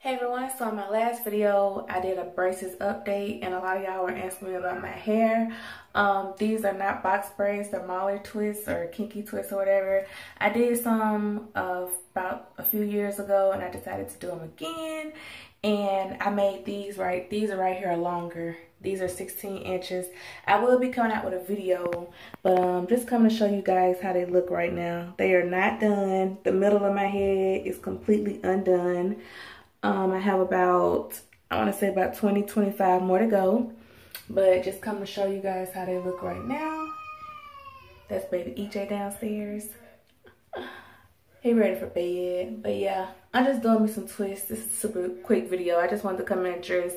Hey everyone, so in my last video I did a braces update and a lot of y'all were asking me about my hair. These are not box braids, they're Marley Twists or Kinky Twists or whatever. I did some about a few years ago and I decided to do them again, and I made these are right here longer. These are 16 inches. I will be coming out with a video, but I'm just coming to show you guys how they look right now. They are not done. The middle of my head is completely undone. I have about, I want to say about 20-25 more to go, but just come to show you guys how they look right now. That's baby EJ downstairs. He ready for bed. But yeah, I'm just doing me some twists. This is a super quick video. I just wanted to come and address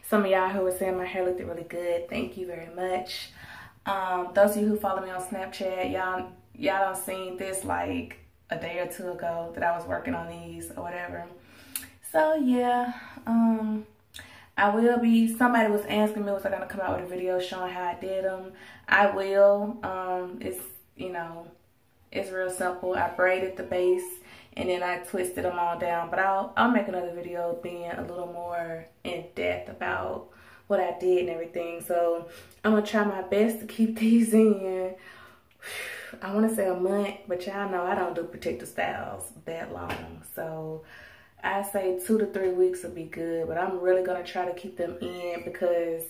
some of y'all who were saying my hair looked really good. Thank you very much. Those of you who follow me on Snapchat, y'all done seen this like a day or two ago that I was working on these or whatever. So yeah, I will be, somebody was asking me, was I gonna come out with a video showing how I did them? I will. It's, you know, it's real simple. I braided the base and then I twisted them all down, but I'll make another video being a little more in depth about what I did and everything. So I'm gonna try my best to keep these in, I wanna say a month, but y'all know I don't do protective styles that long. So I say 2 to 3 weeks will be good, but I'm really gonna try to keep them in because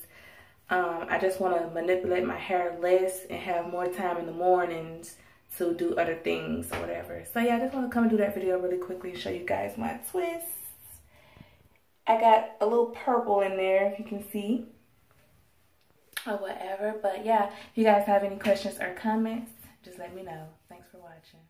I just wanna manipulate my hair less and have more time in the mornings to do other things or whatever. So yeah, I just wanna come and do that video really quickly and show you guys my twists. I got a little purple in there, if you can see, or whatever. But yeah, if you guys have any questions or comments, just let me know. Thanks for watching.